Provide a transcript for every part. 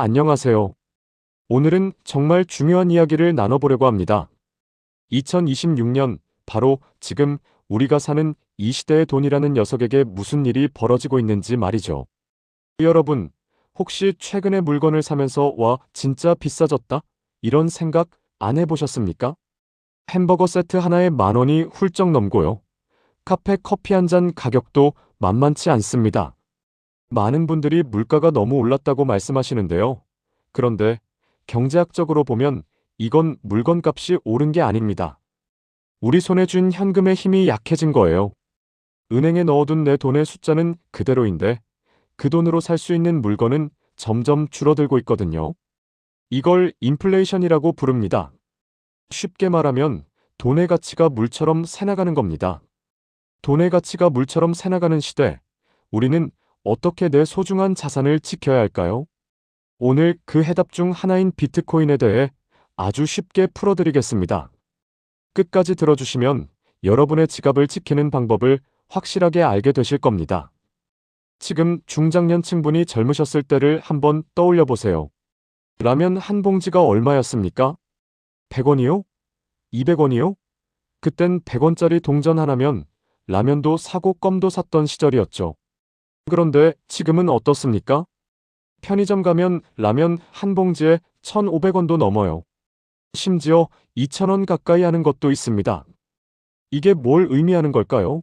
안녕하세요. 오늘은 정말 중요한 이야기를 나눠보려고 합니다. 2026년, 바로 지금 우리가 사는 이 시대의 돈이라는 녀석에게 무슨 일이 벌어지고 있는지 말이죠. 여러분, 혹시 최근에 물건을 사면서 와, 진짜 비싸졌다? 이런 생각 안 해보셨습니까? 햄버거 세트 하나에 10,000원이 훌쩍 넘고요. 카페 커피 한 잔 가격도 만만치 않습니다. 많은 분들이 물가가 너무 올랐다고 말씀하시는데요. 그런데 경제학적으로 보면 이건 물건값이 오른 게 아닙니다. 우리 손에 쥔 현금의 힘이 약해진 거예요. 은행에 넣어둔 내 돈의 숫자는 그대로인데 그 돈으로 살 수 있는 물건은 점점 줄어들고 있거든요. 이걸 인플레이션이라고 부릅니다. 쉽게 말하면 돈의 가치가 물처럼 새나가는 겁니다. 돈의 가치가 물처럼 새나가는 시대, 우리는 어떻게 내 소중한 자산을 지켜야 할까요? 오늘 그 해답 중 하나인 비트코인에 대해 아주 쉽게 풀어드리겠습니다. 끝까지 들어주시면 여러분의 지갑을 지키는 방법을 확실하게 알게 되실 겁니다. 지금 중장년층 분이 젊으셨을 때를 한번 떠올려 보세요. 라면 한 봉지가 얼마였습니까? 100원이요? 200원이요? 그땐 100원짜리 동전 하나면 라면도 사고 껌도 샀던 시절이었죠. 그런데 지금은 어떻습니까? 편의점 가면 라면 한 봉지에 1,500원도 넘어요. 심지어 2,000원 가까이 하는 것도 있습니다. 이게 뭘 의미하는 걸까요?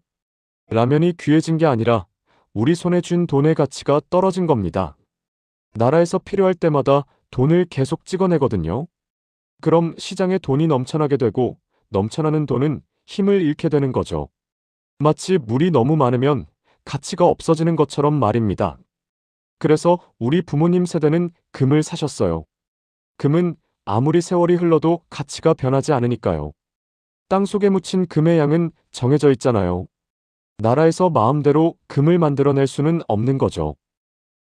라면이 귀해진 게 아니라 우리 손에 쥔 돈의 가치가 떨어진 겁니다. 나라에서 필요할 때마다 돈을 계속 찍어내거든요. 그럼 시장에 돈이 넘쳐나게 되고 넘쳐나는 돈은 힘을 잃게 되는 거죠. 마치 물이 너무 많으면 가치가 없어지는 것처럼 말입니다. 그래서 우리 부모님 세대는 금을 사셨어요. 금은 아무리 세월이 흘러도 가치가 변하지 않으니까요. 땅속에 묻힌 금의 양은 정해져 있잖아요. 나라에서 마음대로 금을 만들어낼 수는 없는 거죠.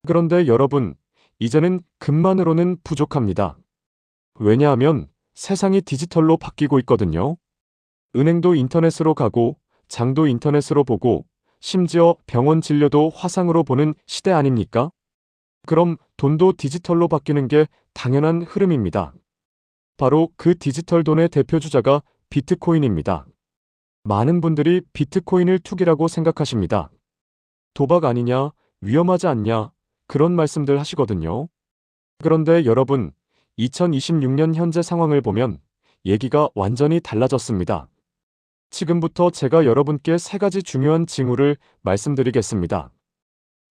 그런데 여러분, 이제는 금만으로는 부족합니다. 왜냐하면 세상이 디지털로 바뀌고 있거든요. 은행도 인터넷으로 가고, 장도 인터넷으로 보고, 심지어 병원 진료도 화상으로 보는 시대 아닙니까? 그럼 돈도 디지털로 바뀌는 게 당연한 흐름입니다. 바로 그 디지털 돈의 대표 주자가 비트코인입니다. 많은 분들이 비트코인을 투기라고 생각하십니다. 도박 아니냐, 위험하지 않냐, 그런 말씀들 하시거든요. 그런데 여러분, 2026년 현재 상황을 보면 얘기가 완전히 달라졌습니다. 지금부터 제가 여러분께 세 가지 중요한 징후를 말씀드리겠습니다.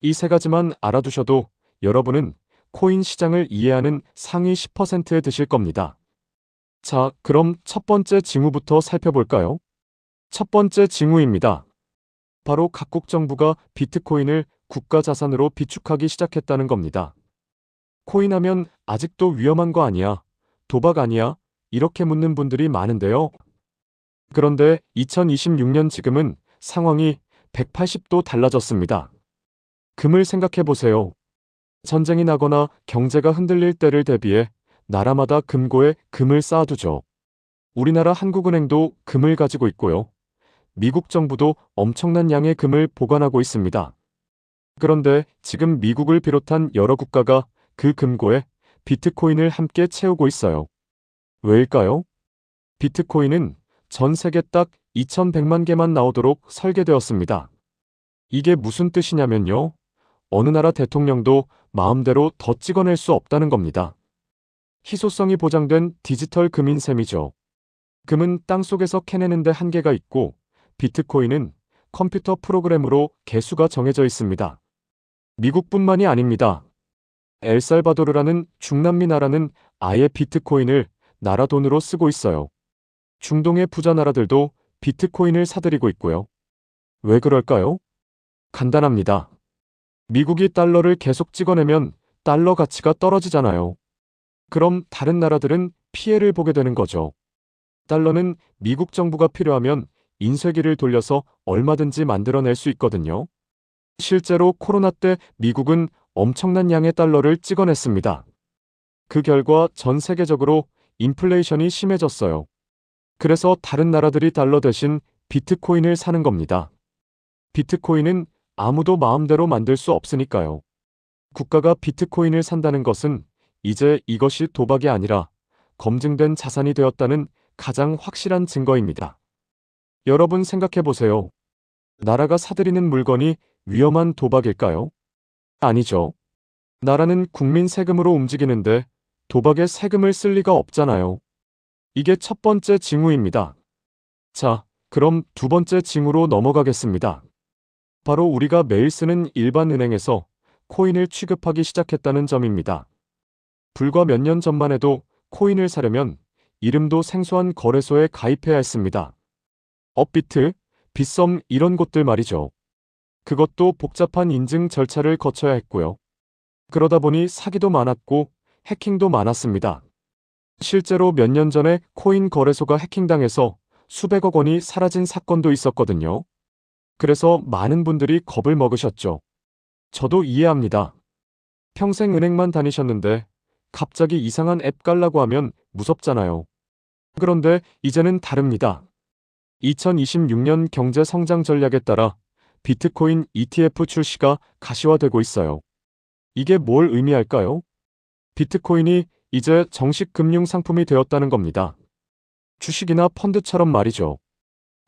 이 세 가지만 알아두셔도 여러분은 코인 시장을 이해하는 상위 10%에 드실 겁니다. 자, 그럼 첫 번째 징후부터 살펴볼까요? 첫 번째 징후입니다. 바로 각국 정부가 비트코인을 국가 자산으로 비축하기 시작했다는 겁니다. 코인하면 아직도 위험한 거 아니야? 도박 아니야? 이렇게 묻는 분들이 많은데요. 그런데 2026년 지금은 상황이 180도 달라졌습니다. 금을 생각해 보세요. 전쟁이 나거나 경제가 흔들릴 때를 대비해 나라마다 금고에 금을 쌓아두죠. 우리나라 한국은행도 금을 가지고 있고요. 미국 정부도 엄청난 양의 금을 보관하고 있습니다. 그런데 지금 미국을 비롯한 여러 국가가 그 금고에 비트코인을 함께 채우고 있어요. 왜일까요? 비트코인은 전 세계 딱 2,100만 개만 나오도록 설계되었습니다. 이게 무슨 뜻이냐면요. 어느 나라 대통령도 마음대로 더 찍어낼 수 없다는 겁니다. 희소성이 보장된 디지털 금인 셈이죠. 금은 땅속에서 캐내는데 한계가 있고 비트코인은 컴퓨터 프로그램으로 개수가 정해져 있습니다. 미국뿐만이 아닙니다. 엘살바도르라는 중남미 나라는 아예 비트코인을 나라 돈으로 쓰고 있어요. 중동의 부자 나라들도 비트코인을 사들이고 있고요. 왜 그럴까요? 간단합니다. 미국이 달러를 계속 찍어내면 달러 가치가 떨어지잖아요. 그럼 다른 나라들은 피해를 보게 되는 거죠. 달러는 미국 정부가 필요하면 인쇄기를 돌려서 얼마든지 만들어낼 수 있거든요. 실제로 코로나 때 미국은 엄청난 양의 달러를 찍어냈습니다. 그 결과 전 세계적으로 인플레이션이 심해졌어요. 그래서 다른 나라들이 달러 대신 비트코인을 사는 겁니다. 비트코인은 아무도 마음대로 만들 수 없으니까요. 국가가 비트코인을 산다는 것은 이제 이것이 도박이 아니라 검증된 자산이 되었다는 가장 확실한 증거입니다. 여러분 생각해 보세요. 나라가 사들이는 물건이 위험한 도박일까요? 아니죠. 나라는 국민 세금으로 움직이는데 도박에 세금을 쓸 리가 없잖아요. 이게 첫 번째 징후입니다. 자, 그럼 두 번째 징후로 넘어가겠습니다. 바로 우리가 매일 쓰는 일반 은행에서 코인을 취급하기 시작했다는 점입니다. 불과 몇 년 전만 해도 코인을 사려면 이름도 생소한 거래소에 가입해야 했습니다. 업비트, 빗썸 이런 곳들 말이죠. 그것도 복잡한 인증 절차를 거쳐야 했고요. 그러다 보니 사기도 많았고 해킹도 많았습니다. 실제로 몇 년 전에 코인 거래소가 해킹당해서 수백억 원이 사라진 사건도 있었거든요. 그래서 많은 분들이 겁을 먹으셨죠. 저도 이해합니다. 평생 은행만 다니셨는데 갑자기 이상한 앱 깔라고 하면 무섭잖아요. 그런데 이제는 다릅니다. 2026년 경제 성장 전략에 따라 비트코인 ETF 출시가 가시화되고 있어요. 이게 뭘 의미할까요? 비트코인이 이제 정식 금융 상품이 되었다는 겁니다. 주식이나 펀드처럼 말이죠.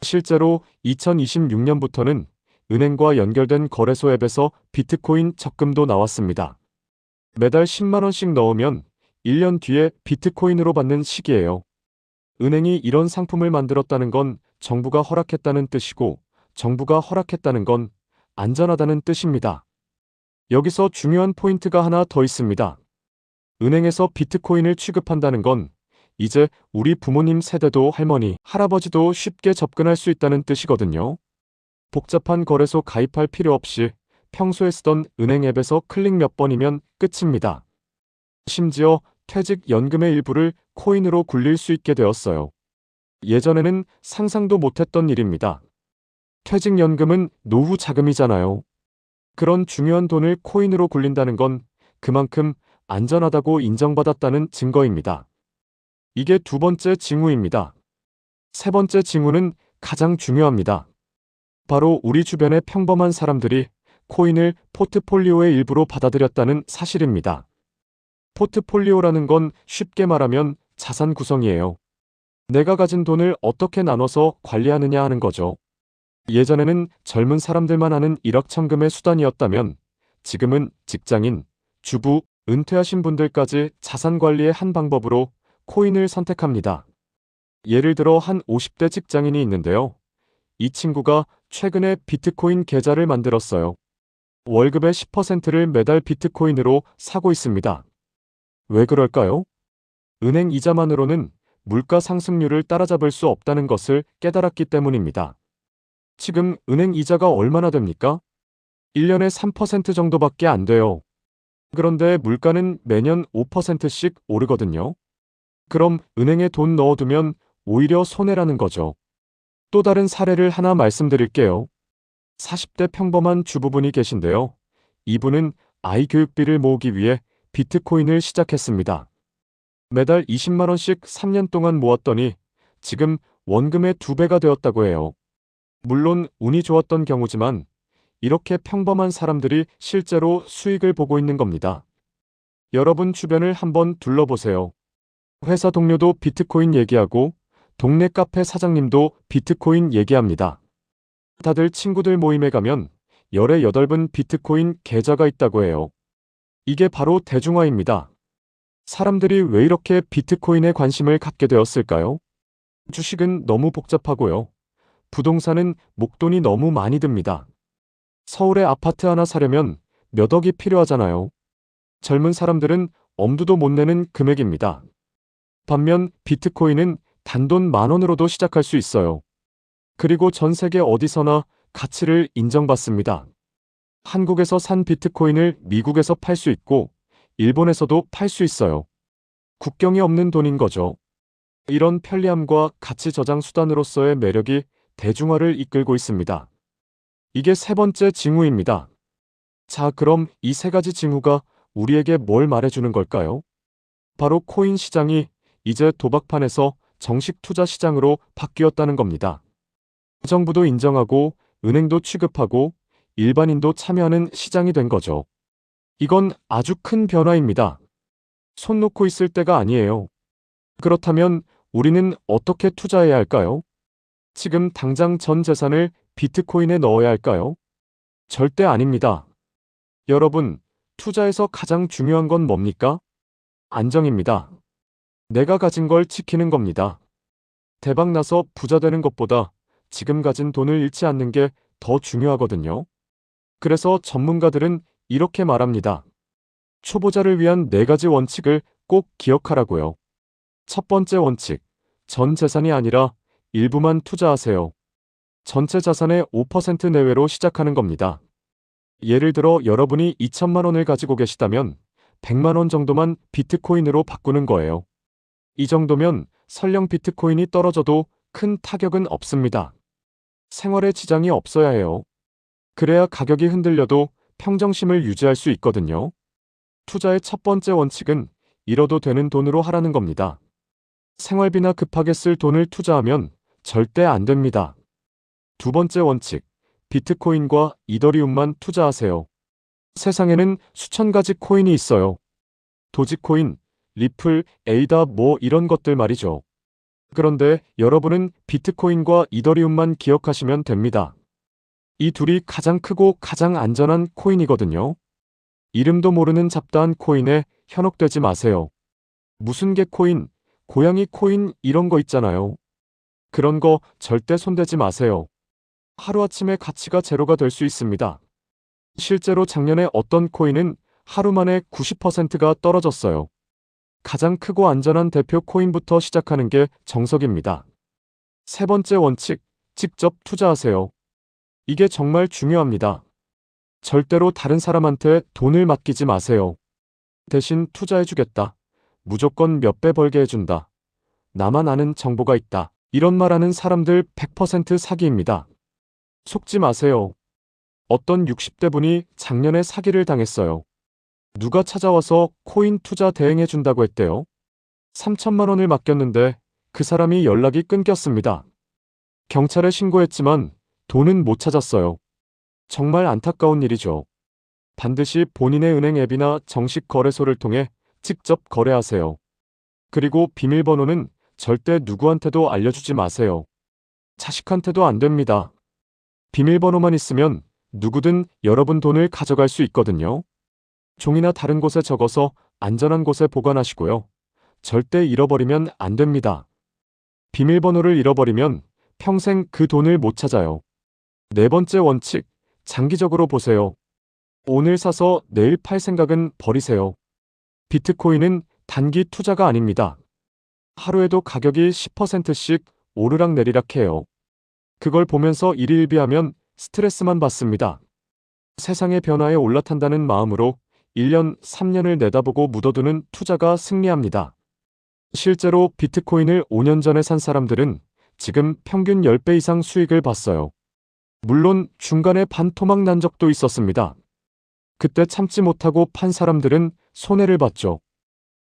실제로 2026년부터는 은행과 연결된 거래소 앱에서 비트코인 적금도 나왔습니다. 매달 10만 원씩 넣으면 1년 뒤에 비트코인으로 받는 시기예요. 은행이 이런 상품을 만들었다는 건 정부가 허락했다는 뜻이고, 정부가 허락했다는 건 안전하다는 뜻입니다. 여기서 중요한 포인트가 하나 더 있습니다. 은행에서 비트코인을 취급한다는 건 이제 우리 부모님 세대도 할머니, 할아버지도 쉽게 접근할 수 있다는 뜻이거든요. 복잡한 거래소 가입할 필요 없이 평소에 쓰던 은행 앱에서 클릭 몇 번이면 끝입니다. 심지어 퇴직연금의 일부를 코인으로 굴릴 수 있게 되었어요. 예전에는 상상도 못했던 일입니다. 퇴직연금은 노후 자금이잖아요. 그런 중요한 돈을 코인으로 굴린다는 건 그만큼 안전하다고 인정받았다는 증거입니다. 이게 두 번째 징후입니다. 세 번째 징후는 가장 중요합니다. 바로 우리 주변의 평범한 사람들이 코인을 포트폴리오의 일부로 받아들였다는 사실입니다. 포트폴리오라는 건 쉽게 말하면 자산 구성이에요. 내가 가진 돈을 어떻게 나눠서 관리하느냐 하는 거죠. 예전에는 젊은 사람들만 하는 일확천금의 수단이었다면 지금은 직장인, 주부, 은퇴하신 분들까지 자산 관리의 한 방법으로 코인을 선택합니다. 예를 들어 한 50대 직장인이 있는데요. 이 친구가 최근에 비트코인 계좌를 만들었어요. 월급의 10%를 매달 비트코인으로 사고 있습니다. 왜 그럴까요? 은행 이자만으로는 물가 상승률을 따라잡을 수 없다는 것을 깨달았기 때문입니다. 지금 은행 이자가 얼마나 됩니까? 1년에 3% 정도밖에 안 돼요. 그런데 물가는 매년 5%씩 오르거든요. 그럼 은행에 돈 넣어두면 오히려 손해라는 거죠. 또 다른 사례를 하나 말씀드릴게요. 40대 평범한 주부분이 계신데요. 이분은 아이 교육비를 모으기 위해 비트코인을 시작했습니다. 매달 20만 원씩 3년 동안 모았더니 지금 원금의 2배가 되었다고 해요. 물론 운이 좋았던 경우지만 이렇게 평범한 사람들이 실제로 수익을 보고 있는 겁니다. 여러분 주변을 한번 둘러보세요. 회사 동료도 비트코인 얘기하고 동네 카페 사장님도 비트코인 얘기합니다. 다들 친구들 모임에 가면 열에 8분 비트코인 계좌가 있다고 해요. 이게 바로 대중화입니다. 사람들이 왜 이렇게 비트코인에 관심을 갖게 되었을까요? 주식은 너무 복잡하고요. 부동산은 목돈이 너무 많이 듭니다. 서울에 아파트 하나 사려면 몇 억이 필요하잖아요. 젊은 사람들은 엄두도 못 내는 금액입니다. 반면 비트코인은 단돈 10,000원으로도 시작할 수 있어요. 그리고 전 세계 어디서나 가치를 인정받습니다. 한국에서 산 비트코인을 미국에서 팔 수 있고 일본에서도 팔 수 있어요. 국경이 없는 돈인 거죠. 이런 편리함과 가치 저장 수단으로서의 매력이 대중화를 이끌고 있습니다. 이게 세 번째 징후입니다. 자, 그럼 이 세 가지 징후가 우리에게 뭘 말해주는 걸까요? 바로 코인 시장이 이제 도박판에서 정식 투자 시장으로 바뀌었다는 겁니다. 정부도 인정하고 은행도 취급하고 일반인도 참여하는 시장이 된 거죠. 이건 아주 큰 변화입니다. 손 놓고 있을 때가 아니에요. 그렇다면 우리는 어떻게 투자해야 할까요? 지금 당장 전 재산을 비트코인에 넣어야 할까요? 절대 아닙니다. 여러분, 투자에서 가장 중요한 건 뭡니까? 안정입니다. 내가 가진 걸 지키는 겁니다. 대박 나서 부자 되는 것보다 지금 가진 돈을 잃지 않는 게 더 중요하거든요. 그래서 전문가들은 이렇게 말합니다. 초보자를 위한 4가지 원칙을 꼭 기억하라고요. 첫 번째 원칙, 전 재산이 아니라 일부만 투자하세요. 전체 자산의 5% 내외로 시작하는 겁니다. 예를 들어 여러분이 2천만 원을 가지고 계시다면 100만 원 정도만 비트코인으로 바꾸는 거예요. 이 정도면 설령 비트코인이 떨어져도 큰 타격은 없습니다. 생활에 지장이 없어야 해요. 그래야 가격이 흔들려도 평정심을 유지할 수 있거든요. 투자의 첫 번째 원칙은 잃어도 되는 돈으로 하라는 겁니다. 생활비나 급하게 쓸 돈을 투자하면 절대 안 됩니다. 두 번째 원칙, 비트코인과 이더리움만 투자하세요. 세상에는 수천 가지 코인이 있어요. 도지코인, 리플, 에이다 뭐 이런 것들 말이죠. 그런데 여러분은 비트코인과 이더리움만 기억하시면 됩니다. 이 둘이 가장 크고 가장 안전한 코인이거든요. 이름도 모르는 잡다한 코인에 현혹되지 마세요. 무슨 개 코인, 고양이 코인 이런 거 있잖아요. 그런 거 절대 손대지 마세요. 하루아침에 가치가 제로가 될 수 있습니다. 실제로 작년에 어떤 코인은 하루 만에 90%가 떨어졌어요. 가장 크고 안전한 대표 코인부터 시작하는 게 정석입니다. 세 번째 원칙, 직접 투자하세요. 이게 정말 중요합니다. 절대로 다른 사람한테 돈을 맡기지 마세요. 대신 투자해주겠다. 무조건 몇 배 벌게 해준다. 나만 아는 정보가 있다. 이런 말하는 사람들 100% 사기입니다. 속지 마세요. 어떤 60대 분이 작년에 사기를 당했어요. 누가 찾아와서 코인 투자 대행해준다고 했대요. 3천만 원을 맡겼는데 그 사람이 연락이 끊겼습니다. 경찰에 신고했지만 돈은 못 찾았어요. 정말 안타까운 일이죠. 반드시 본인의 은행 앱이나 정식 거래소를 통해 직접 거래하세요. 그리고 비밀번호는 절대 누구한테도 알려주지 마세요. 자식한테도 안 됩니다. 비밀번호만 있으면 누구든 여러분 돈을 가져갈 수 있거든요. 종이나 다른 곳에 적어서 안전한 곳에 보관하시고요. 절대 잃어버리면 안 됩니다. 비밀번호를 잃어버리면 평생 그 돈을 못 찾아요. 네 번째 원칙, 장기적으로 보세요. 오늘 사서 내일 팔 생각은 버리세요. 비트코인은 단기 투자가 아닙니다. 하루에도 가격이 10%씩 오르락내리락 해요. 그걸 보면서 일희일비하면 스트레스만 받습니다. 세상의 변화에 올라탄다는 마음으로 1년, 3년을 내다보고 묻어두는 투자가 승리합니다. 실제로 비트코인을 5년 전에 산 사람들은 지금 평균 10배 이상 수익을 봤어요. 물론 중간에 반토막 난 적도 있었습니다. 그때 참지 못하고 판 사람들은 손해를 봤죠.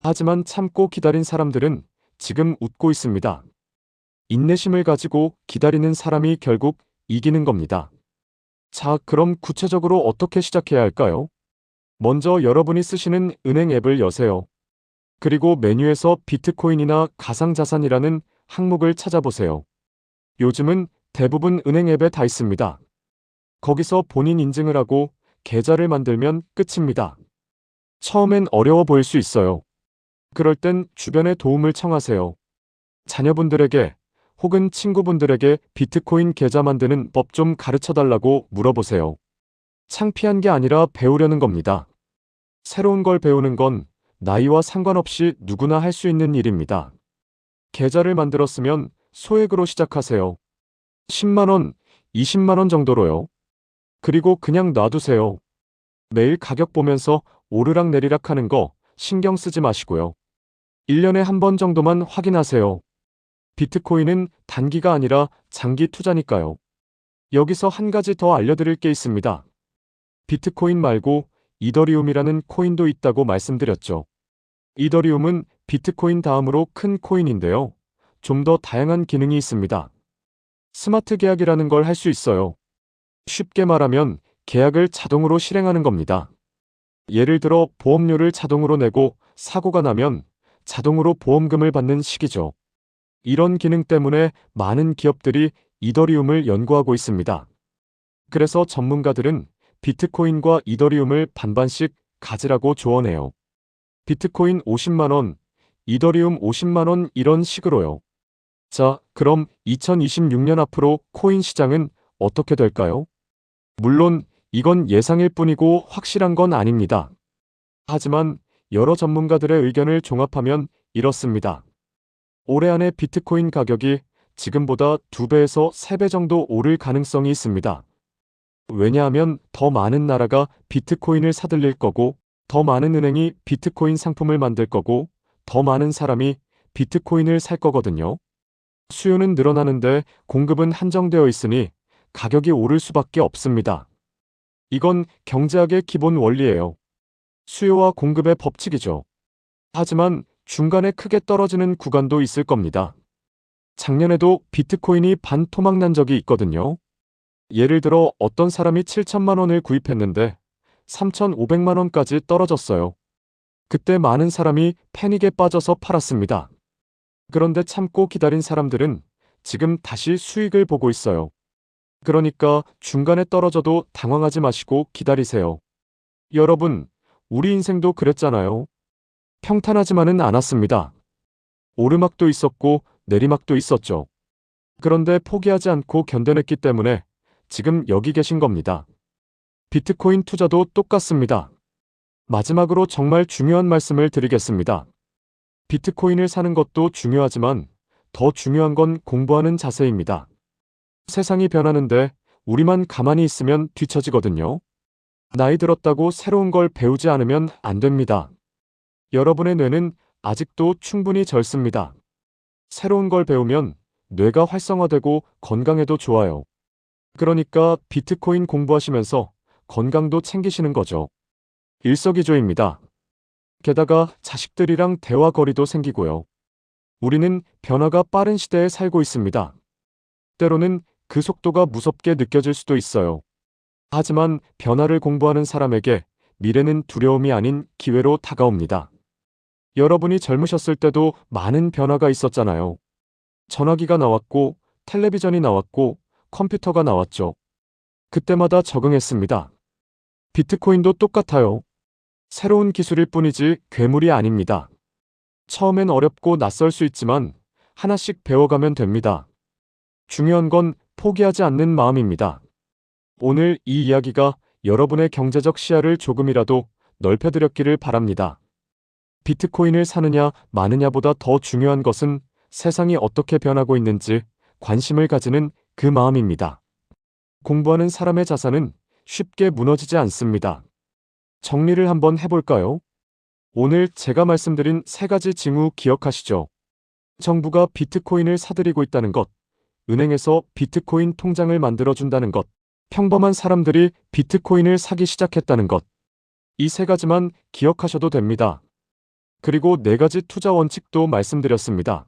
하지만 참고 기다린 사람들은 지금 웃고 있습니다. 인내심을 가지고 기다리는 사람이 결국 이기는 겁니다. 자, 그럼 구체적으로 어떻게 시작해야 할까요? 먼저 여러분이 쓰시는 은행 앱을 여세요. 그리고 메뉴에서 비트코인이나 가상자산이라는 항목을 찾아보세요. 요즘은 대부분 은행 앱에 다 있습니다. 거기서 본인 인증을 하고 계좌를 만들면 끝입니다. 처음엔 어려워 보일 수 있어요. 그럴 땐 주변에 도움을 청하세요. 자녀분들에게 혹은 친구분들에게 비트코인 계좌 만드는 법 좀 가르쳐 달라고 물어보세요. 창피한 게 아니라 배우려는 겁니다. 새로운 걸 배우는 건 나이와 상관없이 누구나 할 수 있는 일입니다. 계좌를 만들었으면 소액으로 시작하세요. 10만 원, 20만 원 정도로요. 그리고 그냥 놔두세요. 매일 가격 보면서 오르락내리락 하는 거 신경 쓰지 마시고요. 1년에 한 번 정도만 확인하세요. 비트코인은 단기가 아니라 장기 투자니까요. 여기서 한 가지 더 알려드릴 게 있습니다. 비트코인 말고 이더리움이라는 코인도 있다고 말씀드렸죠. 이더리움은 비트코인 다음으로 큰 코인인데요. 좀 더 다양한 기능이 있습니다. 스마트 계약이라는 걸 할 수 있어요. 쉽게 말하면 계약을 자동으로 실행하는 겁니다. 예를 들어 보험료를 자동으로 내고 사고가 나면 자동으로 보험금을 받는 식이죠. 이런 기능 때문에 많은 기업들이 이더리움을 연구하고 있습니다. 그래서 전문가들은 비트코인과 이더리움을 반반씩 가지라고 조언해요. 비트코인 50만 원, 이더리움 50만 원 이런 식으로요. 자, 그럼 2026년 앞으로 코인 시장은 어떻게 될까요? 물론 이건 예상일 뿐이고 확실한 건 아닙니다. 하지만 여러 전문가들의 의견을 종합하면 이렇습니다. 올해 안에 비트코인 가격이 지금보다 2배에서 3배 정도 오를 가능성이 있습니다. 왜냐하면 더 많은 나라가 비트코인을 사들일 거고, 더 많은 은행이 비트코인 상품을 만들 거고, 더 많은 사람이 비트코인을 살 거거든요. 수요는 늘어나는데 공급은 한정되어 있으니 가격이 오를 수밖에 없습니다. 이건 경제학의 기본 원리예요. 수요와 공급의 법칙이죠. 하지만 중간에 크게 떨어지는 구간도 있을 겁니다. 작년에도 비트코인이 반토막 난 적이 있거든요. 예를 들어 어떤 사람이 7천만 원을 구입했는데 3,500만 원까지 떨어졌어요. 그때 많은 사람이 패닉에 빠져서 팔았습니다. 그런데 참고 기다린 사람들은 지금 다시 수익을 보고 있어요. 그러니까 중간에 떨어져도 당황하지 마시고 기다리세요. 여러분, 우리 인생도 그랬잖아요. 평탄하지만은 않았습니다. 오르막도 있었고 내리막도 있었죠. 그런데 포기하지 않고 견뎌냈기 때문에 지금 여기 계신 겁니다. 비트코인 투자도 똑같습니다. 마지막으로 정말 중요한 말씀을 드리겠습니다. 비트코인을 사는 것도 중요하지만 더 중요한 건 공부하는 자세입니다. 세상이 변하는데 우리만 가만히 있으면 뒤처지거든요. 나이 들었다고 새로운 걸 배우지 않으면 안 됩니다. 여러분의 뇌는 아직도 충분히 젊습니다. 새로운 걸 배우면 뇌가 활성화되고 건강에도 좋아요. 그러니까 비트코인 공부하시면서 건강도 챙기시는 거죠. 일석이조입니다. 게다가 자식들이랑 대화 거리도 생기고요. 우리는 변화가 빠른 시대에 살고 있습니다. 때로는 그 속도가 무섭게 느껴질 수도 있어요. 하지만 변화를 공부하는 사람에게 미래는 두려움이 아닌 기회로 다가옵니다. 여러분이 젊으셨을 때도 많은 변화가 있었잖아요. 전화기가 나왔고, 텔레비전이 나왔고, 컴퓨터가 나왔죠. 그때마다 적응했습니다. 비트코인도 똑같아요. 새로운 기술일 뿐이지 괴물이 아닙니다. 처음엔 어렵고 낯설 수 있지만 하나씩 배워가면 됩니다. 중요한 건 포기하지 않는 마음입니다. 오늘 이 이야기가 여러분의 경제적 시야를 조금이라도 넓혀드렸기를 바랍니다. 비트코인을 사느냐 마느냐보다 더 중요한 것은 세상이 어떻게 변하고 있는지 관심을 가지는 그 마음입니다. 공부하는 사람의 자산은 쉽게 무너지지 않습니다. 정리를 한번 해볼까요? 오늘 제가 말씀드린 3가지 징후 기억하시죠? 정부가 비트코인을 사들이고 있다는 것, 은행에서 비트코인 통장을 만들어준다는 것, 평범한 사람들이 비트코인을 사기 시작했다는 것. 이 3가지만 기억하셔도 됩니다. 그리고 4가지 투자 원칙도 말씀드렸습니다.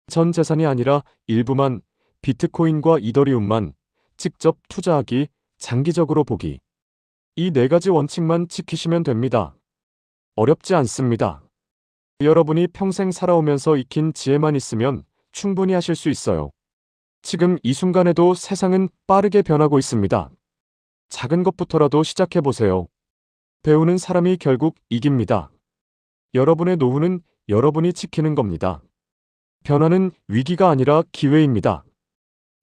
전 재산이 아니라 일부만, 비트코인과 이더리움만 직접 투자하기, 장기적으로 보기. 이 4가지 원칙만 지키시면 됩니다. 어렵지 않습니다. 여러분이 평생 살아오면서 익힌 지혜만 있으면 충분히 하실 수 있어요. 지금 이 순간에도 세상은 빠르게 변하고 있습니다. 작은 것부터라도 시작해보세요. 배우는 사람이 결국 이깁니다. 여러분의 노후는 여러분이 지키는 겁니다. 변화는 위기가 아니라 기회입니다.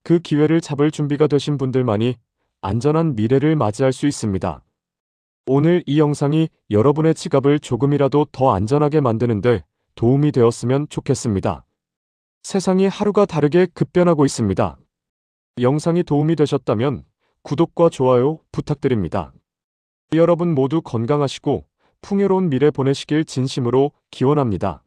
그 기회를 잡을 준비가 되신 분들만이 안전한 미래를 맞이할 수 있습니다. 오늘 이 영상이 여러분의 지갑을 조금이라도 더 안전하게 만드는데 도움이 되었으면 좋겠습니다. 세상이 하루가 다르게 급변하고 있습니다. 영상이 도움이 되셨다면 구독과 좋아요 부탁드립니다. 여러분 모두 건강하시고 풍요로운 미래 보내시길 진심으로 기원합니다.